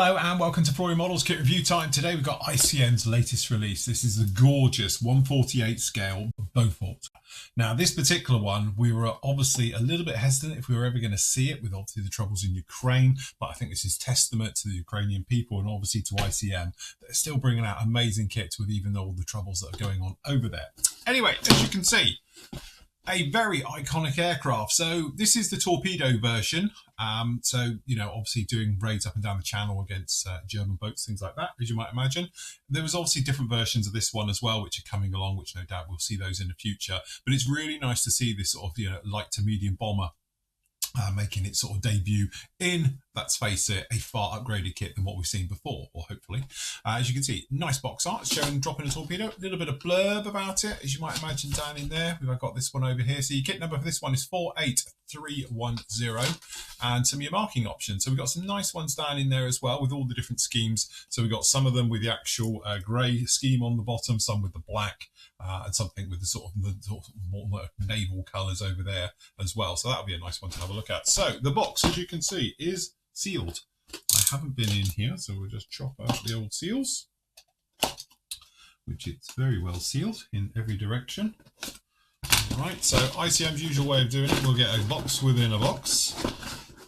Hello and welcome to Flory Models Kit Review Time. Today we've got ICM's latest release. This is the gorgeous 1/48 scale Beaufort. Now this particular one, we were obviously a little bit hesitant if we were ever going to see it with obviously the troubles in Ukraine, but I think this is testament to the Ukrainian people and obviously to ICM that are still bringing out amazing kits with even all the troubles that are going on over there. Anyway, as you can see, a very iconic aircraft. So this is the Torpedo version. So, you know, obviously doing raids up and down the channel against German boats, things like that, as you might imagine. There was obviously different versions of this one as well, which are coming along, which no doubt we'll see those in the future. But it's really nice to see this sort of, you know, light to medium bomber making its sort of debut in, let's face it, a far upgraded kit than what we've seen before, or hopefully. As you can see, nice box art showing dropping a torpedo, a little bit of blurb about it, as you might imagine down in there. We've got this one over here. So your kit number for this one is 48310, and some of your marking options. So we've got some nice ones down in there as well with all the different schemes. So we've got some of them with the actual grey scheme on the bottom, some with the black, and something with the sort of more naval colours over there as well. So that'll be a nice one to have a look at. So the box, as you can see, is sealed. I haven't been in here, so we'll just chop out the old seals, which it's very well sealed in every direction. All right, so ICM's usual way of doing it, we'll get a box within a box,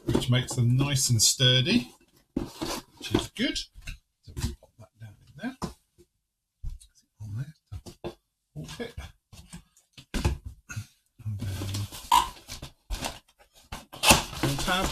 which makes them nice and sturdy, which is good. So we'll pop that down in there. Is it on there? Hold it. And then full tab.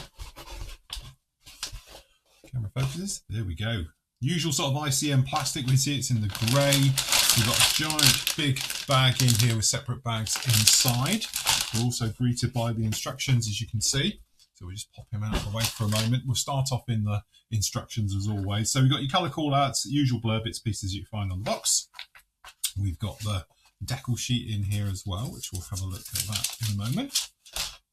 Camera focuses. There we go. Usual sort of ICM plastic. We see it's in the grey. We've got a giant big bag in here with separate bags inside. We're also greeted by the instructions, as you can see. So we'll just pop him out of the way for a moment. We'll start off in the instructions as always. So we've got your colour call-outs, usual blur bits pieces you find on the box. We've got the Decal sheet in here as well, which we'll have a look at that in a moment.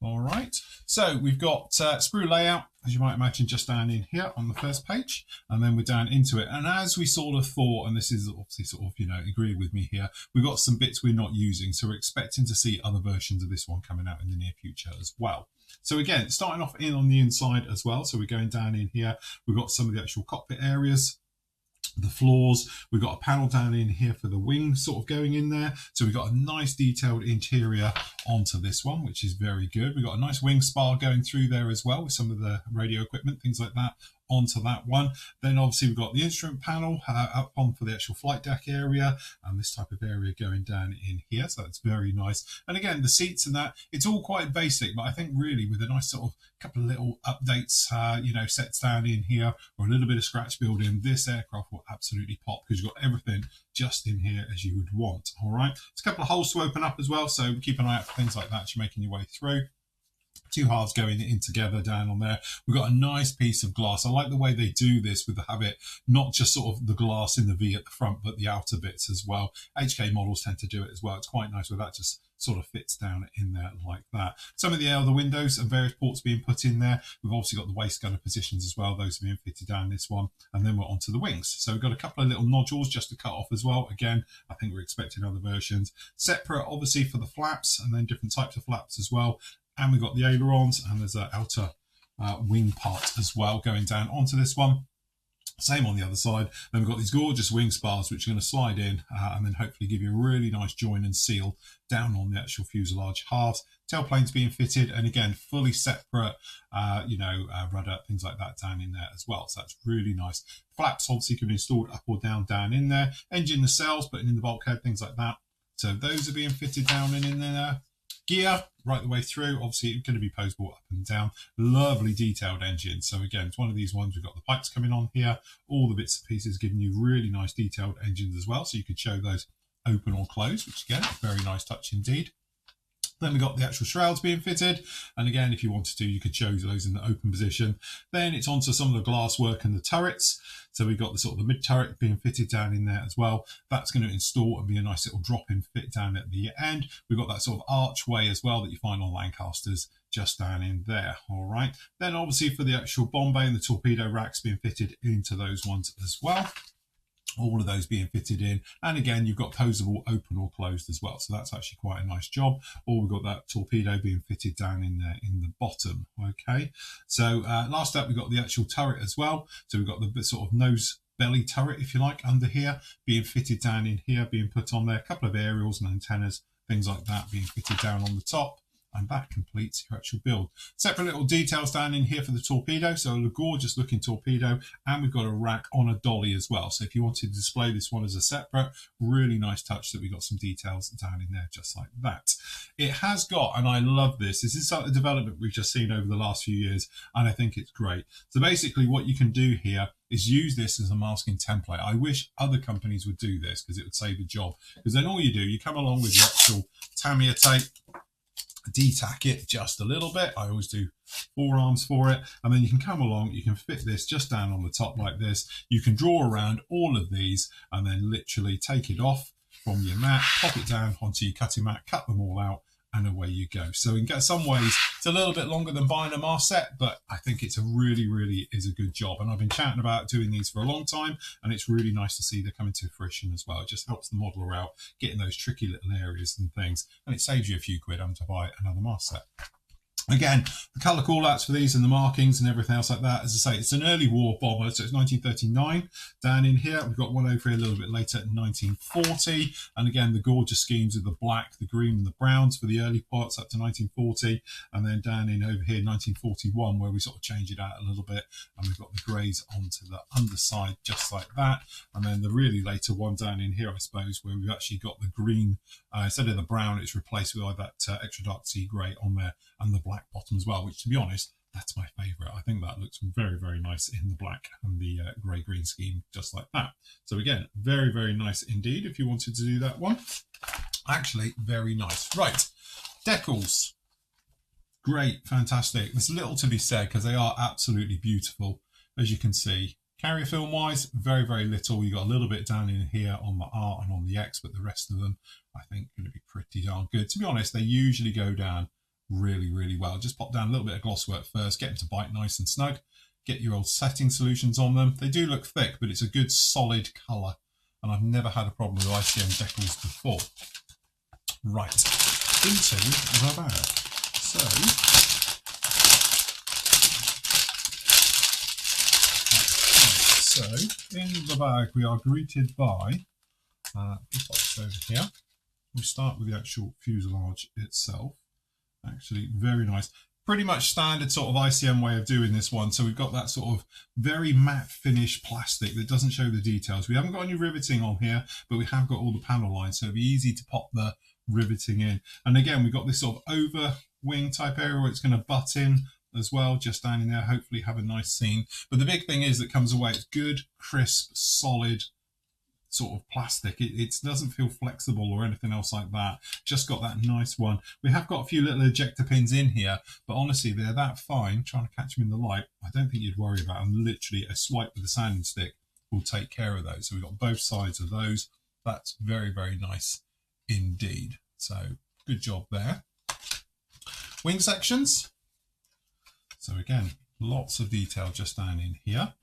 All right, so we've got sprue layout, as you might imagine, just down in here on the first page, and then we're down into it. And as we sort of thought, and this is obviously sort of, you know, agree with me here, we've got some bits we're not using, so we're expecting to see other versions of this one coming out in the near future as well. So again, starting off in on the inside as well, so we're going down in here, we've got some of the actual cockpit areas, the floors. We've got a panel down in here for the wing sort of going in there. So we've got a nice detailed interior onto this one, which is very good. We've got a nice wing spar going through there as well with some of the radio equipment, things like that onto that one. Then obviously we've got the instrument panel up on for the actual flight deck area, and this type of area going down in here. So that's very nice. And again, the seats and that, it's all quite basic, but I think really with a nice sort of couple of little updates, you know, sets down in here or a little bit of scratch building, this aircraft will absolutely pop because you've got everything just in here as you would want. All right, there's a couple of holes to open up as well, so keep an eye out for things like that as you're making your way through. Two halves going in together down on there. We've got a nice piece of glass. I like the way they do this with the habit, not just sort of the glass in the V at the front, but the outer bits as well. HK models tend to do it as well. It's quite nice where that just sort of fits down in there like that. Some of the other windows and various ports being put in there. We've obviously got the waist gunner positions as well. Those are being fitted down this one. And then we're onto the wings. So we've got a couple of little nodules just to cut off as well. Again, I think we're expecting other versions. Separate, obviously, for the flaps and then different types of flaps as well. And we've got the ailerons, and there's an outer wing part as well going down onto this one. Same on the other side. Then we've got these gorgeous wing spars which are going to slide in and then hopefully give you a really nice join and seal down on the actual fuselage halves. Tailplanes being fitted, and again, fully separate, you know, rudder, things like that down in there as well. So that's really nice. Flaps obviously can be installed up or down in there. Engine nacelles, putting in the bulkhead, things like that. So those are being fitted down and in there. Gear right the way through, obviously it's going to be posable up and down. Lovely detailed engine. So again, it's one of these ones, we've got the pipes coming on here, all the bits and pieces giving you really nice detailed engines as well, so you could show those open or closed, which again, very nice touch indeed. Then we've got the actual shrouds being fitted, and again, if you wanted to, you could show those in the open position. Then it's onto some of the glass work and the turrets. So we've got the sort of the mid turret being fitted down in there as well. That's going to install and be a nice little drop-in fit down at the end. We've got that sort of archway as well that you find on Lancasters just down in there. All right. Then obviously for the actual bomb bay and the torpedo racks being fitted into those ones as well. all of those being fitted in, and again you've got posable open or closed as well, so that's actually quite a nice job. Or we've got that torpedo being fitted down in there in the bottom. Okay, so last up we've got the actual turret as well, so we've got the sort of nose belly turret, if you like, under here being fitted down in here, being put on there, a couple of aerials and antennas, things like that being fitted down on the top. And that completes your actual build. Separate little details down in here for the torpedo. So a gorgeous looking torpedo, and we've got a rack on a dolly as well. So if you wanted to display this one as a separate, really nice touch that we got some details down in there just like that. It has got, and I love this is like the development we've just seen over the last few years, and I think it's great. So basically what you can do here is use this as a masking template. I wish other companies would do this because it would save a job. Because then all you do, you come along with the actual Tamiya tape, detack it just a little bit. I always do 4 arms for it, and then you can come along, you can fit this just down on the top like this. You can draw around all of these and then literally take it off from your mat, pop it down onto your cutting mat, cut them all out, and away you go. So in some ways it's a little bit longer than buying a mask set, but I think it's a really is a good job, and I've been chatting about doing these for a long time, and it's really nice to see they're coming to fruition as well. It just helps the modeler out, getting those tricky little areas and things, and it saves you a few quid having to buy another mask set. Again, the colour call-outs for these and the markings and everything else like that, as I say, it's an early war bomber, so it's 1939 down in here. We've got one over here a little bit later, 1940, and again, the gorgeous schemes of the black, the green and the browns for the early parts up to 1940, and then down in over here, 1941, where we sort of change it out a little bit, and we've got the greys onto the underside, just like that, and then the really later one down in here, I suppose, where we've actually got the green, instead of the brown, it's replaced with that extra dark sea grey on there, and the black bottom as well, which to be honest, that's my favourite. I think that looks very nice in the black and the grey-green scheme, just like that. So again, very nice indeed if you wanted to do that one. Actually, very nice. Right, decals. Great, fantastic. There's little to be said because they are absolutely beautiful, as you can see. Carrier film wise, very little. You got a little bit down in here on the R and on the X, but the rest of them, I think, are going to be pretty darn good. To be honest, they usually go down really well. Just pop down a little bit of gloss work first, get them to bite nice and snug, get your old setting solutions on them. They do look thick, but it's a good solid colour, and I've never had a problem with ICM decals before. Right, into the bag. So in the bag we are greeted by, over here, we start with the actual fuselage itself. Actually, very nice. Pretty much standard sort of ICM way of doing this one. So we've got that sort of very matte finish plastic that doesn't show the details. We haven't got any riveting on here, but we have got all the panel lines, so it'll be easy to pop the riveting in. And again, we've got this sort of over wing type area where it's going to butt in as well, just down in there, hopefully have a nice scene. But the big thing is that comes away, it's good, crisp, solid sort of plastic. It doesn't feel flexible or anything else like that. Just got that nice one. We have got a few little ejector pins in here, but honestly they're that fine, trying to catch them in the light, I don't think you'd worry about them. Literally a swipe with a sanding stick will take care of those. So we've got both sides of those. That's very nice indeed. So good job there. Wing sections. So again, lots of detail just down in here.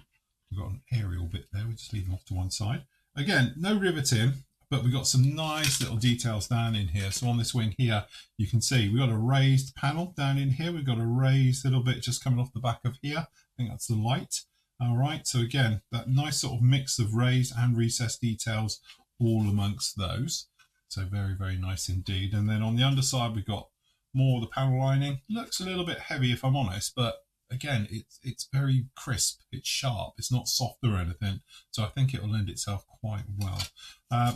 We've got an aerial bit there, we just leave them off to one side. Again, no riveting, but we've got some nice little details down in here. So on this wing here, you can see we've got a raised panel down in here. We've got a raised little bit just coming off the back of here. I think that's the light. All right, so again, that nice sort of mix of raised and recessed details all amongst those. So very nice indeed. And then on the underside, we've got more of the panel lining. Looks a little bit heavy if I'm honest, but again, it's very crisp, it's sharp, it's not soft or anything, so I think it will lend itself quite well.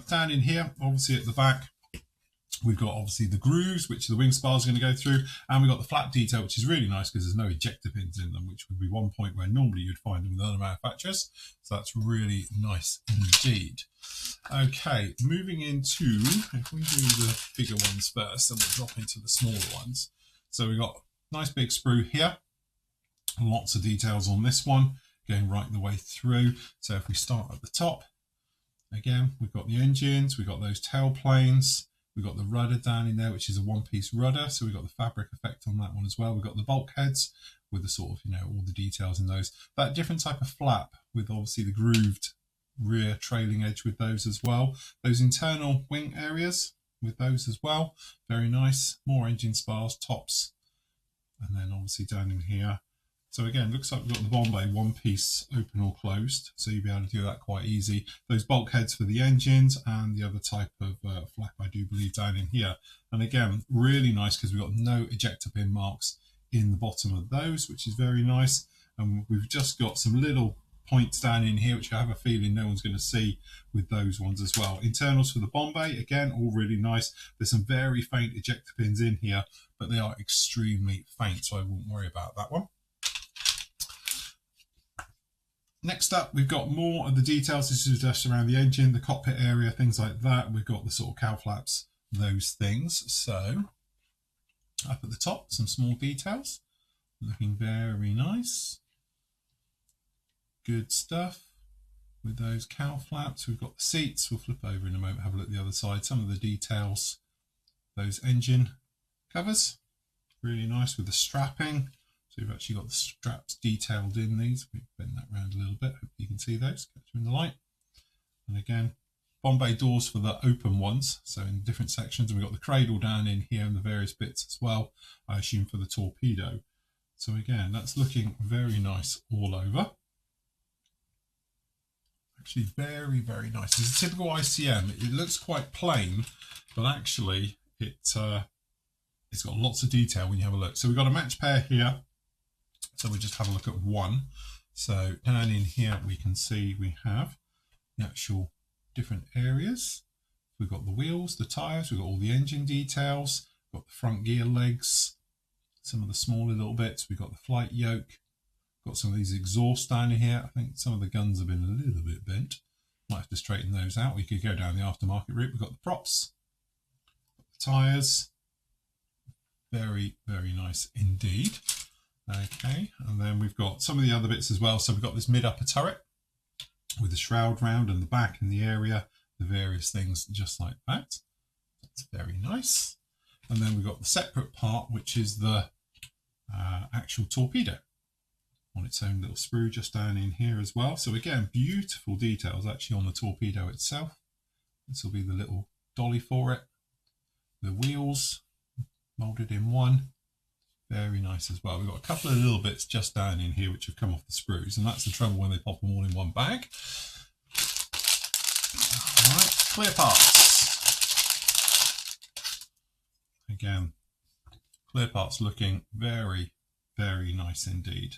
Down in here, obviously at the back, we've got obviously the grooves, which the wing spars are going to go through, and we've got the flap detail, which is really nice because there's no ejector pins in them, which would be one point where normally you'd find them with other manufacturers, so that's really nice indeed. Okay, moving into, if we do the bigger ones first, then we'll drop into the smaller ones. So we've got a nice big sprue here. Lots of details on this one going right the way through. So if we start at the top, again, we've got the engines, we've got those tail planes, we've got the rudder down in there, which is a one-piece rudder. So we've got the fabric effect on that one as well. We've got the bulkheads with the sort of, all the details in those. That different type of flap with obviously the grooved rear trailing edge with those as well. Those internal wing areas with those as well, very nice. More engine spars, tops, and then obviously down in here. So again, looks like we've got the Bombay one piece open or closed, so you'll be able to do that quite easy. Those bulkheads for the engines and the other type of flap, I do believe, down in here. And again, really nice because we've got no ejector pin marks in the bottom of those, which is very nice. And we've just got some little points down in here, which I have a feeling no one's going to see with those ones as well. Internals for the Bombay, again, all really nice. There's some very faint ejector pins in here, but they are extremely faint, so I won't worry about that one. Next up, we've got more of the details. This is just around the engine, the cockpit area, things like that. We've got the sort of cow flaps, those things. So up at the top, some small details. Looking very nice. Good stuff with those cow flaps. We've got the seats. We'll flip over in a moment, have a look at the other side. Some of the details, those engine covers. Really nice with the strapping. So you've actually got the straps detailed in these. We bend that around a little bit. Hope you can see those, catch them in the light. And again, Bombay doors for the open ones. So in different sections, and we've got the cradle down in here and the various bits as well, I assume for the torpedo. So again, that's looking very nice all over. Actually very, very nice. It's a typical ICM. It looks quite plain, but actually it's got lots of detail when you have a look. So we've got a match pair here. So we'll just have a look at one. So down in here we can see we have the actual different areas. We've got the wheels, the tyres, we've got all the engine details, we've got the front gear legs, some of the smaller little bits, we've got the flight yoke, got some of these exhausts down in here. I think some of the guns have been a little bit bent. Might have to straighten those out. We could go down the aftermarket route. We've got the props, the tyres. Very, very nice indeed. Okay, and then we've got some of the other bits as well. So we've got this mid-upper turret with the shroud round and the back in the area, the various things just like that. That's very nice. And then we've got the separate part, which is the actual torpedo on its own little sprue just down in here as well. So again, beautiful details actually on the torpedo itself. This will be the little dolly for it. The wheels molded in one. Very nice as well. We've got a couple of little bits just down in here which have come off the sprues, and that's the trouble when they pop them all in one bag. All right, clear parts. Again, clear parts looking very, very nice indeed.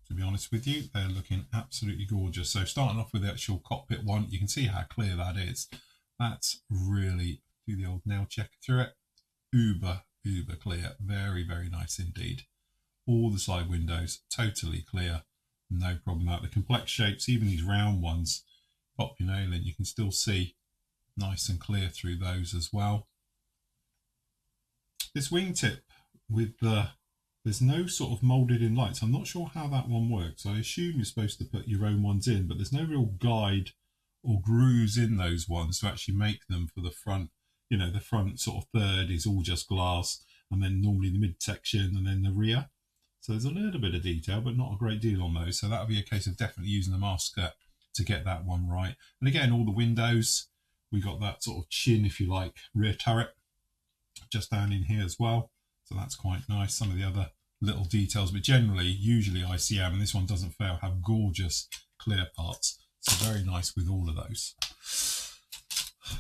To be honest with you, they're looking absolutely gorgeous. So starting off with the actual cockpit one, you can see how clear that is. That's really, do the old nail check through it. Uber clear. Very, very nice indeed. All the side windows totally clear, no problem with that. The complex shapes, even these round ones, pop your nail in, you can still see nice and clear through those as well. This wingtip with there's no sort of moulded in lights. I'm not sure how that one works. I assume you're supposed to put your own ones in, but there's no real guide or grooves in those ones to actually make them for the front. You know, the front sort of third is all just glass, and then normally the midsection and then the rear. So there's a little bit of detail, but not a great deal on those. So that'll be a case of definitely using the masker to get that one right. And again, all the windows, we got that sort of chin, if you like, rear turret just down in here as well. So that's quite nice. Some of the other little details, but generally, usually ICM, and this one doesn't fail, have gorgeous clear parts. So very nice with all of those.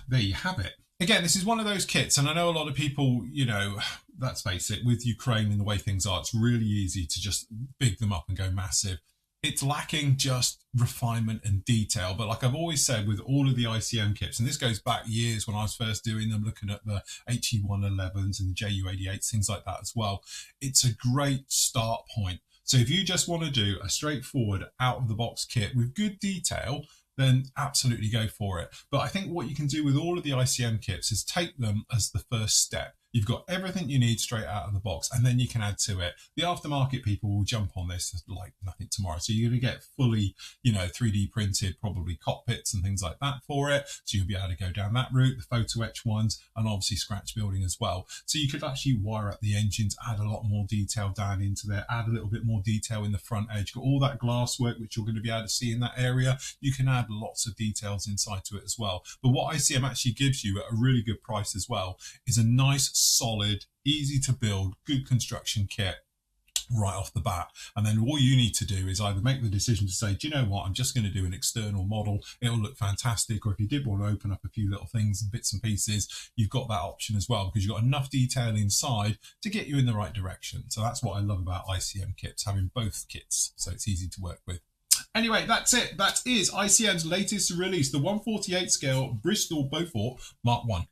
There you have it. Again, this is one of those kits, and I know a lot of people, you know, let's face it, with Ukraine and the way things are, it's really easy to just big them up and go massive. It's lacking just refinement and detail, but like I've always said with all of the ICM kits, and this goes back years when I was first doing them, looking at the HE111s and the JU88s, things like that as well, it's a great start point. So if you just want to do a straightforward out-of-the-box kit with good detail, then absolutely go for it. But I think what you can do with all of the ICM kits is take them as the first step. You've got everything you need straight out of the box, and then you can add to it. The aftermarket people will jump on this like nothing tomorrow. So you're going to get fully, 3D printed, probably cockpits and things like that for it. So you'll be able to go down that route, the photo etch ones, and obviously scratch building as well. So you could actually wire up the engines, add a lot more detail down into there, add a little bit more detail in the front edge, got all that glass work, which you're going to be able to see in that area. You can add lots of details inside to it as well. But what ICM actually gives you at a really good price as well is a nice, solid, easy to build, good construction kit right off the bat. And then all you need to do is either make the decision to say, do you know what, I'm just going to do an external model, it'll look fantastic. Or if you did want to open up a few little things and bits and pieces, you've got that option as well, because you've got enough detail inside to get you in the right direction. So that's what I love about ICM kits, having both kits, so it's easy to work with. Anyway, that's it. That is ICM's latest release, the 1/48 scale Bristol Beaufort Mark 1.